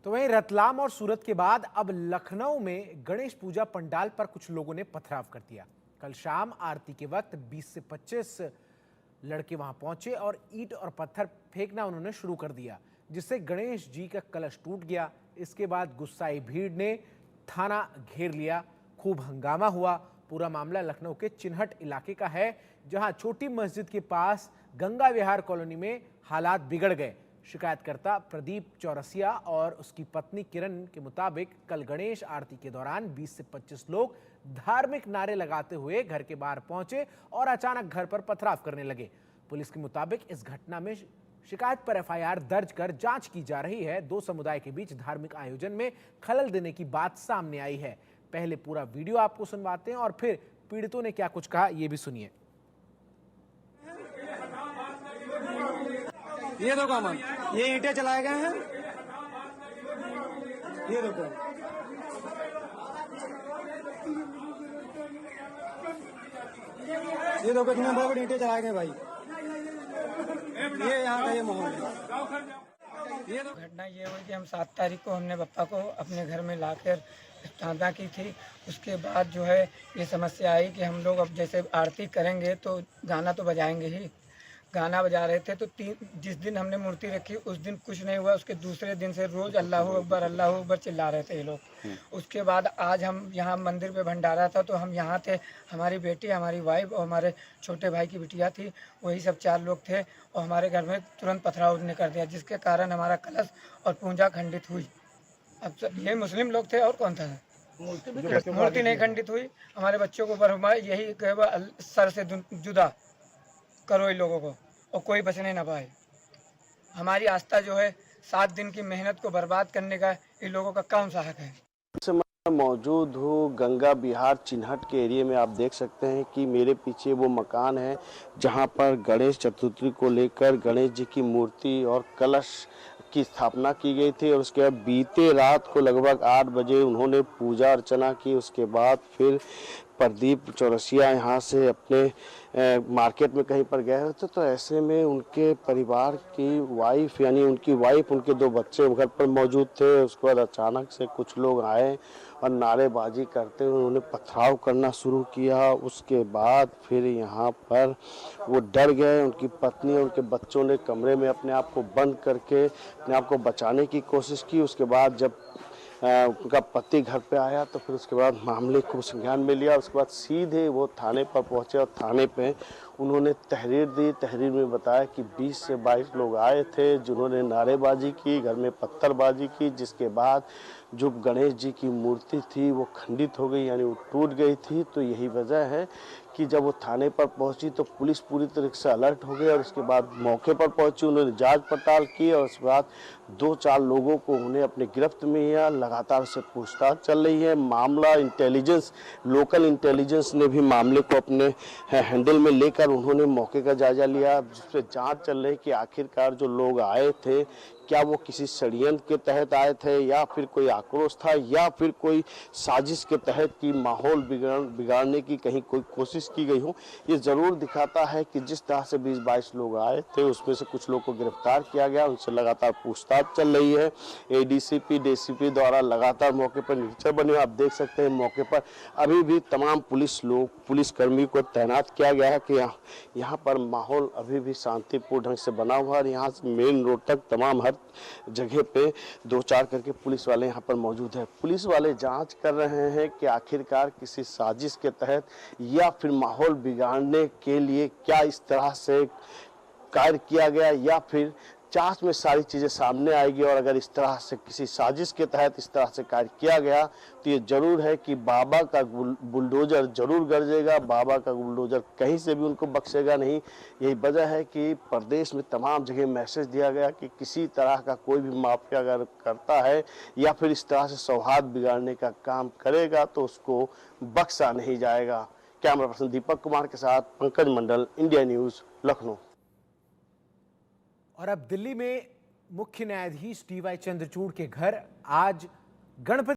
तो वहीं रतलाम और सूरत के बाद अब लखनऊ में गणेश पूजा पंडाल पर कुछ लोगों ने पथराव कर दिया। कल शाम आरती के वक्त 20 से 25 लड़के वहां पहुंचे और ईंट और पत्थर फेंकना उन्होंने शुरू कर दिया, जिससे गणेश जी का कलश टूट गया। इसके बाद गुस्साई भीड़ ने थाना घेर लिया, खूब हंगामा हुआ। पूरा मामला लखनऊ के चिन्हट इलाके का है, जहां छोटी मस्जिद के पास गंगा विहार कॉलोनी में हालात बिगड़ गए। शिकायतकर्ता प्रदीप चौरसिया और उसकी पत्नी किरण के मुताबिक कल गणेश आरती के दौरान 20 से 25 लोग धार्मिक नारे लगाते हुए घर के बाहर पहुंचे और अचानक घर पर पथराव करने लगे। पुलिस के मुताबिक इस घटना में शिकायत पर एफआईआर दर्ज कर जांच की जा रही है। दो समुदाय के बीच धार्मिक आयोजन में खलल देने की बात सामने आई है। पहले पूरा वीडियो आपको सुनवाते हैं और फिर पीड़ितों ने क्या कुछ कहा, ये भी सुनिए। ये देखो अमन, ये ईंटें चलाए गए हैं। ये देखो, ये देखो कितने बड़े बड़े ईंटें चलाए गए भाई। ये यहाँ का ये माहौल है। ये घटना ये हुई कि हम 7 तारीख को हमने पप्पा को अपने घर में लाकर चांदा की थी। उसके बाद जो है ये समस्या आई कि हम लोग अब जैसे आरती करेंगे तो गाना तो बजाएंगे ही। गाना बजा रहे थे तो जिस दिन हमने मूर्ति रखी उस दिन कुछ नहीं हुआ। उसके दूसरे दिन से रोज अल्लाह अकबर चिल्ला रहे थे ये लोग। उसके बाद आज हम यहाँ मंदिर पे भंडारा था तो हम यहाँ थे। हमारी बेटी, हमारी वाइफ और हमारे छोटे भाई की बिटिया थी, वही सब 4 लोग थे और हमारे घर में तुरंत पथराव ने कर दिया, जिसके कारण हमारा कलश और पूजा खंडित हुई। अब ये मुस्लिम लोग थे और कौन था? मूर्ति नहीं खंडित हुई। हमारे बच्चों को ऊपर यही सर से जुदा करो इन लोगों को और कोई बचने ना पाए। हमारी आस्था जो है 7 दिन की मेहनत को बर्बाद करने का इन लोगों का कौन सा हक है? मैं मौजूद हूँ गंगा विहार चिन्हट के एरिया में। आप देख सकते हैं कि मेरे पीछे वो मकान है जहाँ पर गणेश चतुर्थी को लेकर गणेश जी की मूर्ति और कलश की स्थापना की गई थी और उसके बाद बीते रात को लगभग 8 बजे उन्होंने पूजा अर्चना की। उसके बाद फिर प्रदीप चौरसिया यहाँ से अपने मार्केट में कहीं पर गए थे, तो ऐसे में उनके परिवार की वाइफ यानी उनकी वाइफ, उनके 2 बच्चे घर पर मौजूद थे। उसके बाद अचानक से कुछ लोग आए और नारेबाजी करते हुए उन्होंने पथराव करना शुरू किया। उसके बाद फिर यहाँ पर वो डर गए। उनकी पत्नी और उनके बच्चों ने कमरे में अपने आप को बंद करके अपने आप को बचाने की कोशिश की। उसके बाद जब उनका पति घर पे आया तो फिर उसके बाद मामले को संज्ञान में लिया। उसके बाद सीधे वो थाने पर पहुंचे और थाने पे उन्होंने तहरीर दी। तहरीर में बताया कि 20 से 22 लोग आए थे जिन्होंने नारेबाजी की, घर में पत्थरबाजी की, जिसके बाद जो गणेश जी की मूर्ति थी वो खंडित हो गई, यानी वो टूट गई थी। तो यही वजह है कि जब वो थाने पर पहुंची तो पुलिस पूरी तरीके से अलर्ट हो गई और उसके बाद मौके पर पहुंची, उन्होंने जांच पड़ताल की और उसके बाद 2-4 लोगों को उन्हें अपने गिरफ्त में लिया। लगातार से पूछताछ चल रही है। मामला इंटेलिजेंस, लोकल इंटेलिजेंस ने भी मामले को अपने हैंडल में लेकर उन्होंने मौके का जायजा लिया, जिसपे जांच चल रही है कि आखिरकार जो लोग आए थे क्या वो किसी षड्यंत्र के तहत आए थे या फिर कोई आक्रोश था या फिर कोई साजिश के तहत की माहौल बिगाड़ने की कहीं कोई कोशिश की गई हो। ये जरूर दिखाता है कि जिस तरह से 20-22 लोग आए थे उसमें से कुछ लोग को गिरफ्तार किया गया, उनसे लगातार पूछताछ चल रही है। एडीसीपी, डीसीपी द्वारा लगातार मौके पर निरीक्षण बने। आप देख सकते हैं मौके पर अभी भी तमाम पुलिसकर्मी को तैनात किया गया है कि यहाँ पर माहौल अभी भी शांतिपूर्ण ढंग से बना हुआ है। यहाँ से मेन रोड तक तमाम हर जगह पे 2-4 करके पुलिस वाले यहाँ पर मौजूद है। पुलिस वाले जांच कर रहे हैं कि आखिरकार किसी साजिश के तहत या फिर माहौल बिगाड़ने के लिए क्या इस तरह से कार्य किया गया, या फिर जांच में सारी चीजें सामने आएगी। और अगर इस तरह से किसी साजिश के तहत इस तरह से कार्य किया गया तो ये जरूर है कि बाबा का बुलडोजर जरूर गरजेगा। बाबा का बुलडोजर कहीं से भी उनको बख्शेगा नहीं। यही वजह है कि प्रदेश में तमाम जगह मैसेज दिया गया कि किसी तरह का कोई भी माफिया अगर करता है या फिर इस तरह से सौहार्द बिगाड़ने का काम करेगा तो उसको बख्शा नहीं जाएगा। कैमरा पर्सन दीपक कुमार के साथ पंकज मंडल, इंडिया न्यूज, लखनऊ। और अब दिल्ली में मुख्य न्यायाधीश DY चंद्रचूड़ के घर आज गणपति